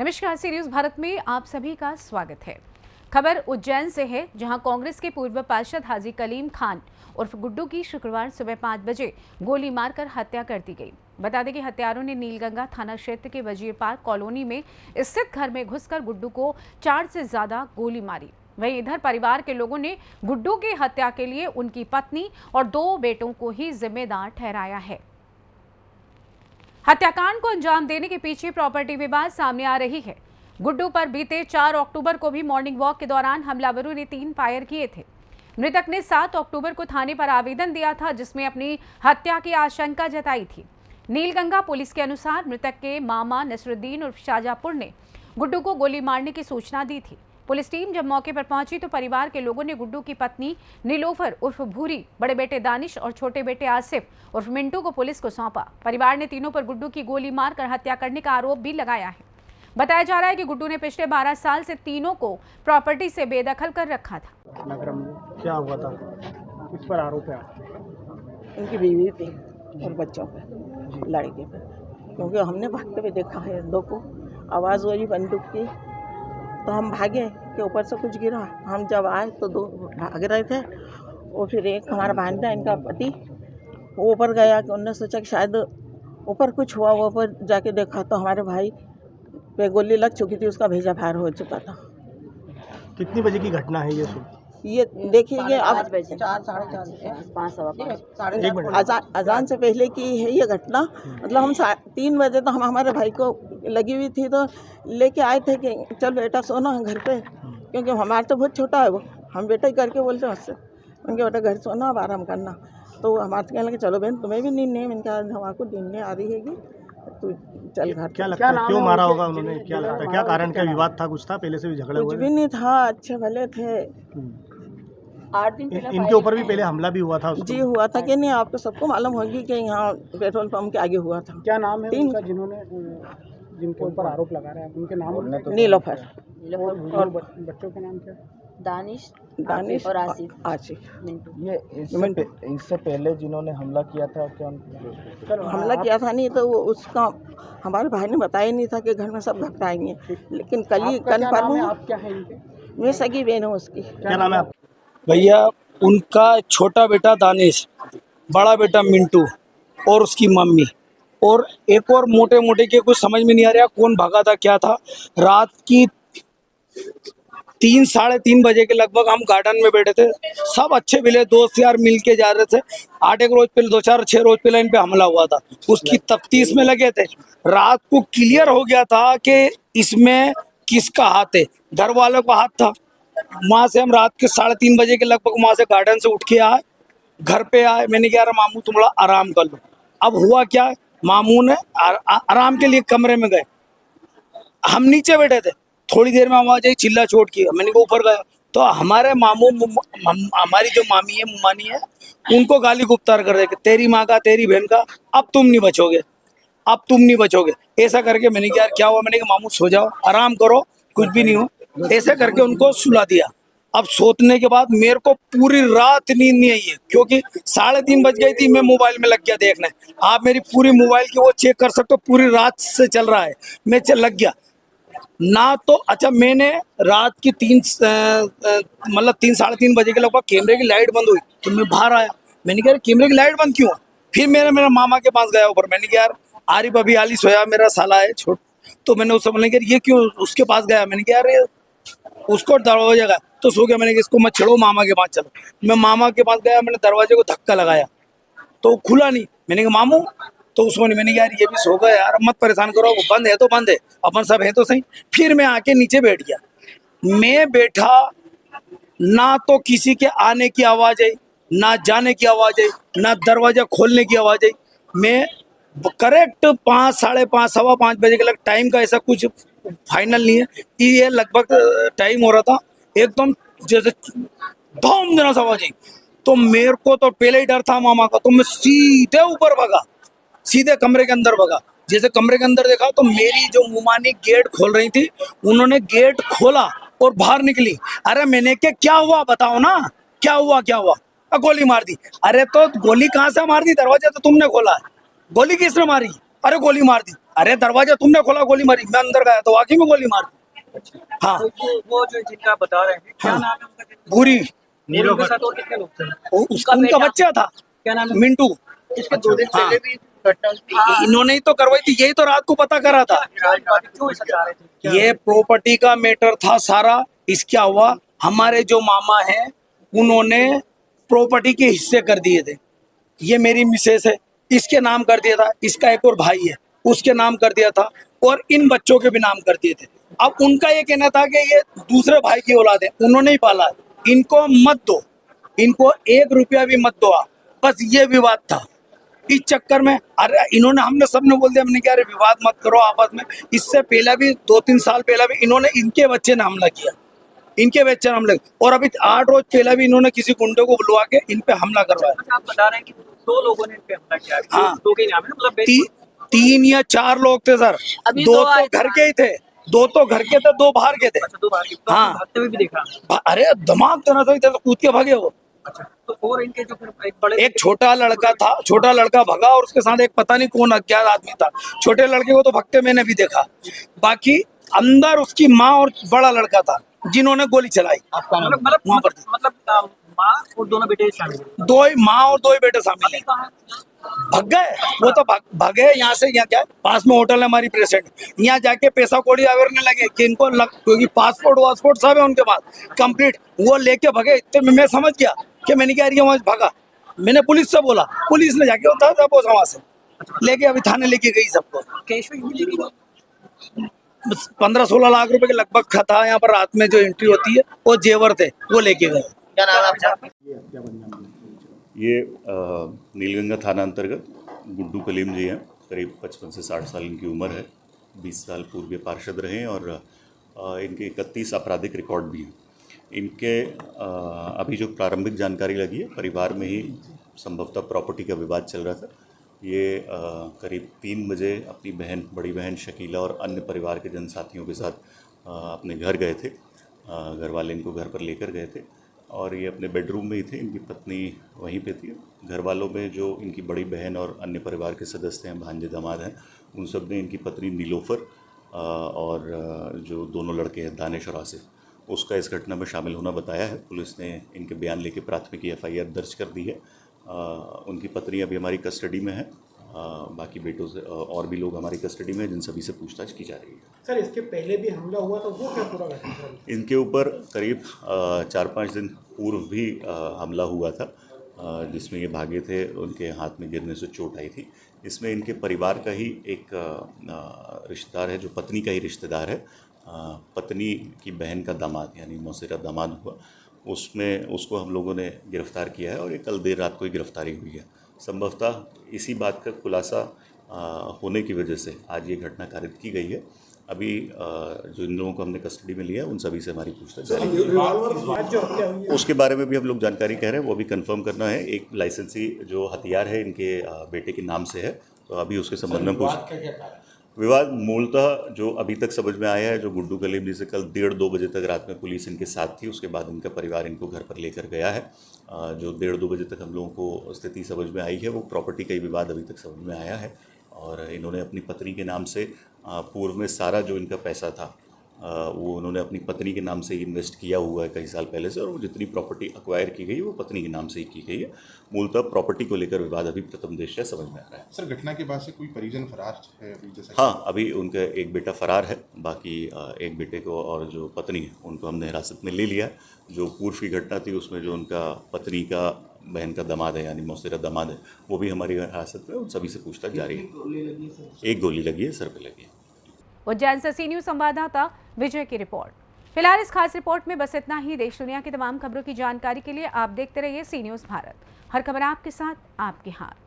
नमस्कार, सी न्यूज भारत में आप सभी का स्वागत है। खबर उज्जैन से है, जहां कांग्रेस के पूर्व पार्षद हाजी कलीम खान उर्फ गुड्डू की शुक्रवार सुबह 5 बजे गोली मारकर हत्या कर दी गई। बता दें कि हत्यारों ने नीलगंगा थाना क्षेत्र के वजीर पार्क कॉलोनी में स्थित घर में घुसकर गुड्डू को 4 से ज्यादा गोली मारी। वहीं इधर परिवार के लोगों ने गुड्डू की हत्या के लिए उनकी पत्नी और 2 बेटों को ही जिम्मेदार ठहराया है। हत्याकांड को अंजाम देने के पीछे प्रॉपर्टी विवाद सामने आ रही है। गुड्डू पर बीते 4 अक्टूबर को भी मॉर्निंग वॉक के दौरान हमलावरों ने 3 फायर किए थे। मृतक ने 7 अक्टूबर को थाने पर आवेदन दिया था, जिसमें अपनी हत्या की आशंका जताई थी। नीलगंगा पुलिस के अनुसार मृतक के मामा नसरुद्दीन उर्फ शाहजहांपुर ने गुड्डू को गोली मारने की सूचना दी थी। पुलिस टीम जब मौके पर पहुंची तो परिवार के लोगों ने गुड्डू की पत्नी नीलोफर उर्फ भूरी, बड़े बेटे दानिश और छोटे बेटे आसिफ उर्फ मिंटू को पुलिस को सौंपा। परिवार ने तीनों पर गुड्डू की गोली मारकर हत्या करने का आरोप भी लगाया है। बताया जा रहा है कि गुड्डू ने पिछले 12 साल से तीनों को प्रॉपर्टी से बेदखल कर रखा था। नगर में क्या हुआ था, किस पर आरोप है आपके? उनकी बीवी पे और बच्चों पे, लड़के पे, क्योंकि हमने भागते हुए देखा है दो को, आवाज़ हुई बंदूक की तो हम भागे कि ऊपर से कुछ गिरा। हम जब आए तो 2 भाग रहे थे। और फिर एक हमारा भांजा, इनका पति, वो ऊपर गया कि उन्होंने सोचा कि शायद ऊपर कुछ हुआ। वो ऊपर जाके देखा तो हमारे भाई पे गोली लग चुकी थी, उसका भेजा फायर हो चुका था। कितनी बजे की घटना है ये देखिए, ये अब 4 अजान से पहले की है ये घटना। मतलब हम 3 बजे तो हम हमारे भाई को लगी हुई थी तो लेके आए थे कि चल बेटा सोना घर पे, क्योंकि हमारा तो बहुत छोटा है वो। हम बेटा ही करके बोलते हैं उससे, उनके बेटा घर सोना अब आराम करना। तो हमारे कहने लगे चलो बहन तुम्हें भी नींद नहीं है। मैंने कहा हमको नींद नहीं आ रही है, तू चल घर। क्या लगता है क्यों मारा होगा उन्होंने? क्या लगता है क्या कारण, क्या विवाद था? कुछ था पहले से भी झगड़ा हुआ? कुछ भी नहीं था, अच्छे भले थे। 8 दिन इनके ऊपर भी पहले हमला भी हुआ था उसको? जी हुआ था कि नहीं, आपको सबको मालूम होगी कि यहाँ पेट्रोल पंप के आगे हुआ था। क्या नाम है उनका जिनके ऊपर आरोप लगा रहे हैं? उनके नाम? नीलोफर। और बच्चों के नाम क्या? दानिश और आसिफ। ये इससे पहले जिन्होंने हमला किया था क्या हमला किया था नहीं तो वो उसका हमारे भाई ने बताया नहीं था कि घर में सब घबराएंगे, लेकिन कल ही कन्फर्म। आप क्या है इनके? मैं सगी बहन हूँ उसकी। क्या नाम है आप? भैया उनका छोटा बेटा दानिश, बड़ा बेटा मिंटू और उसकी मम्मी, और एक और मोटे मोटे के कुछ समझ में नहीं आ रहा कौन भागा था क्या था। रात की 3 साढ़े 3 बजे के लगभग हम गार्डन में बैठे थे, सब अच्छे मिले दोस्त यार मिल के जा रहे थे। 8 रोज पहले 2-4-6 रोज पहले इन पे हमला हुआ था, उसकी तफ्तीश में लगे थे। रात को क्लियर हो गया था कि इसमें किसका हाथ है, घर वालों का हाथ था। वहाँ से हम रात के 3:30 बजे के लगभग वहाँ से गार्डन से उठ के आए, घर पे आए। मैंने कहा मामू थोड़ा आराम कर लो। अब हुआ क्या, मामू ने आराम के लिए कमरे में गए, हम नीचे बैठे थे। थोड़ी देर में आवाज आई चिल्ला चोट की। मैंने कहा ऊपर गया तो हमारे मामू, हमारी जो मामी है, मुमानी है, उनको गाली गुप्तार कर रहे, तेरी माँ का तेरी बहन का, अब तुम नहीं बचोगे, अब तुम नहीं बचोगे, ऐसा करके। मैंने कहा यार क्या हुआ? मैंने कहा मामू सो जाओ, आराम करो, कुछ भी नहीं हो, ऐसे करके उनको सुला दिया। अब सोने के बाद मेरे को पूरी रात नींद नहीं आई है, क्योंकि 3:30 बज गई थी। मैं मोबाइल में लग गया देखने, आप मेरी पूरी मोबाइल की वो चेक कर सकते हो, पूरी रात से चल रहा है। मैं लग गया ना तो अच्छा, मैंने रात की 3 साढ़े 3 बजे के लगभग कैमरे की लाइट बंद हुई तो मैं बाहर आया। मैंने कहा कैमरे की लाइट बंद क्यों? फिर मेरा मामा के पास गया ऊपर। मैंने कहा यार आरिफ अभी हाली सोया, मेरा साला है छोट, तो मैंने उससे बोला कि ये क्यों उसके पास गया? मैंने कहा यार उसको दरवाजा गया तो सो गया। मैंने कहा इसको मत छेड़ो, मामा के पास चलो। मैं मामा के पास गया, मैंने दरवाजे को धक्का लगाया तो खुला नहीं। मैंने कहा मामू, तो उसको नहीं। मैंने कहा यार ये भी सो गया यार, मत परेशान करो, वो बंद है तो बंद है, अपन सब है तो सही। फिर मैं आके नीचे बैठ गया। मैं बैठा, ना तो किसी के आने की आवाज आई, ना जाने की आवाज आई, ना दरवाजा खोलने की आवाज आई। मैं करेक्ट 5, साढ़े 5, सवा 5 बजे के लग टाइम का ऐसा कुछ फाइनल नहीं है, ये लगभग टाइम हो रहा था। एकदम जैसे धूम देना आवाज आई तो मेरे को तो पहले ही डर था मामा का, तो मैं सीधे ऊपर भागा, सीधे कमरे के अंदर भागा। जैसे कमरे के अंदर देखा तो मेरी जो मुमानी गेट खोल रही थी, उन्होंने गेट खोला और बाहर निकली। अरे मैंने क्या हुआ बताओ ना, क्या हुआ? गोली मार दी। अरे तो गोली कहाँ से मार दी? दरवाजा तो तुमने खोला है, गोली किसने मारी? अरे गोली मार दी। अरे दरवाजा तुमने खोला, गोली मारी, मैं अंदर गया तो वाकई में गोली मार दी। हाँ वो जो जिनका आप बता रहे हैं, क्या हाँ। नाम है उनका? भूरी, और उनके साथ और कितने लोग थे? उनका बच्चा था क्या नाम है? मिंटू। इसके 2 दिन हाँ। पहले भी घटना इन्होंने ही तो करवाई थी, यही तो रात को पता करा था। क्यों ऐसा चाह रहे थे? क्या? ये प्रॉपर्टी का मैटर था सारा। इसका हुआ, हमारे जो मामा हैं उन्होंने प्रॉपर्टी के हिस्से कर दिए थे। ये मेरी मिसेस है, इसके नाम कर दिया था, इसका एक और भाई है उसके नाम कर दिया था, और इन बच्चों के भी नाम कर दिए थे। अब उनका ये कहना था कि ये दूसरे भाई की औलाद है, उन्होंने ही पाला, इनको मत दो, इनको 1 रुपया भी मत दो आप। बस ये विवाद था। इस चक्कर में अरे इन्होंने, हमने सबने बोल दिया, हमने कहा अरे विवाद मत करो आपस में। इससे पहले भी 2-3 साल पहले भी इन्होंने इनके बच्चे ने हमला किया, इनके बच्चे ने हमला, और अभी 8 रोज पहले भी इन्होंने किसी गुंडे को बुलवा के इन पे हमला करवाया। आप बता रहे हैं कि 2 लोगों ने इन पे हमला किया। हाँ। 2 के नाम है ना, मतलब 3 या 4 लोग थे सर। अभी 2 दो तो आए घर के ही थे, 2 तो घर के थे, 2 बाहर के थे। अच्छा, 2 बाहर के। तो हाँ। आपने भागते हुए भी देखा। अरे दिमाग तो ना सही था, तो कूद के भागे वो। अच्छा, तो और इनके जो फिर एक बड़े एक छोटा लड़का था, छोटा लड़का भगा, और उसके साथ एक पता नहीं कौन अज्ञात आदमी था। छोटे लड़के को तो भगते मैंने भी देखा, बाकी अंदर उसकी माँ और बड़ा लड़का था जिन्होंने गोली चलाई। वहाँ पर मतलब माँ और दोनों बेटे शामिल हैं। 2 ही माँ और 2 ही बेटे शामिल हैं। भग गए वो तो, भागे यहाँ से। यहाँ क्या पास में होटल है हमारी प्रेसिडेंट, यहाँ जाके पैसा कौड़ी आवरने लगे कि इनको क्योंकि पासपोर्ट सब है उनके पास कंप्लीट, वो लेके भगे। इतने में मैं समझ गया कि मैंने क्या किया, वहां भागा। मैंने पुलिस से बोला, पुलिस ने जाके उतारा वहां से लेके, अभी थाने लेके गई सबको। कैश में मिलेगी नहीं? 15-16 लाख रुपए के लगभग था। यहाँ पर रात में जो एंट्री होती है वो जेवर थे, वो लेके गए। क्या नाम है आपका? ये नीलगंगा थाना अंतर्गत गुड्डू कलीम जी हैं, करीब 55 से 60 साल इनकी उम्र है। 20 साल पूर्व पार्षद रहे हैं और इनके 31 आपराधिक रिकॉर्ड भी हैं। इनके अभी जो प्रारंभिक जानकारी लगी है, परिवार में ही संभवतः प्रॉपर्टी का विवाद चल रहा था। ये करीब 3 बजे अपनी बड़ी बहन शकीला और अन्य परिवार के जनसाथियों के साथ अपने घर गए थे। घर वाले इनको घर पर लेकर गए थे और ये अपने बेडरूम में ही थे। इनकी पत्नी वहीं पे थी। घर वालों में जो इनकी बड़ी बहन और अन्य परिवार के सदस्य हैं, भांजे दामाद हैं, उन सब ने इनकी पत्नी नीलोफर और जो दोनों लड़के हैं दानिश और आसिफ, उसका इस घटना में शामिल होना बताया है। पुलिस ने इनके बयान लेके प्राथमिकी FIR दर्ज कर दी है। उनकी पत्नी अभी हमारी कस्टडी में है। बाकी बेटों से और भी लोग हमारी कस्टडी में हैं, जिन सभी से पूछताछ की जा रही है। सर इसके पहले भी हमला हुआ था, वो क्या पूरा घटना? इनके ऊपर करीब 4-5 दिन पूर्व भी हमला हुआ था, जिसमें ये भागे थे, उनके हाथ में गिरने से चोट आई थी। इसमें इनके परिवार का ही एक रिश्तेदार है, जो पत्नी का ही रिश्तेदार है, पत्नी की बहन का दामाद, यानी मौसेरा दामाद हुआ, उसको हम लोगों ने गिरफ़्तार किया है और ये कल देर रात को ही गिरफ़्तारी हुई है। संभवतः इसी बात का खुलासा होने की वजह से आज ये घटना कारित की गई है। अभी जो इन लोगों को हमने कस्टडी में लिया है, उन सभी से हमारी पूछताछ जारी है। उसके बारे में भी हम लोग जानकारी कह रहे हैं, वो भी कंफर्म करना है। एक लाइसेंसी जो हथियार है इनके बेटे के नाम से है, तो अभी उसके संबंध में पूछ विवाद मूलतः जो अभी तक समझ में आया है, जो गुड्डू कलीम जी से कल 1:30-2 बजे तक रात में पुलिस इनके साथ थी, उसके बाद इनका परिवार इनको घर पर लेकर गया है। जो 1:30-2 बजे तक हम लोगों को स्थिति समझ में आई है, वो प्रॉपर्टी का ही विवाद अभी तक समझ में आया है। और इन्होंने अपनी पत्नी के नाम से पूर्व में सारा जो इनका पैसा था वो उन्होंने अपनी पत्नी के नाम से ही इन्वेस्ट किया हुआ है कई साल पहले से, और वो जितनी प्रॉपर्टी एक्वायर की गई वो पत्नी के नाम से ही की गई है। मूलतः प्रॉपर्टी को लेकर विवाद अभी प्रथम दृष्टया समझ में आ रहा है। सर घटना के बाद से कोई परिजन फरार है अभी जैसा? हाँ, अभी उनका एक बेटा फरार है, बाकी एक बेटे को और जो पत्नी है उनको हमने हिरासत में ले लिया। जो पूर्व की घटना थी उसमें जो उनका पत्नी का बहन का दामाद है, यानी मौसेरा दामाद है, वो भी हमारी हिरासत में, उन सभी से पूछताछ जारी है। एक गोली लगी है, सर पे लगी है। उज्जैन से सी न्यूज़ संवाददाता विजय की रिपोर्ट। फिलहाल इस खास रिपोर्ट में बस इतना ही। देश दुनिया की तमाम खबरों की जानकारी के लिए आप देखते रहिए सी न्यूज़ भारत। हर खबर आपके साथ, आपके हाथ।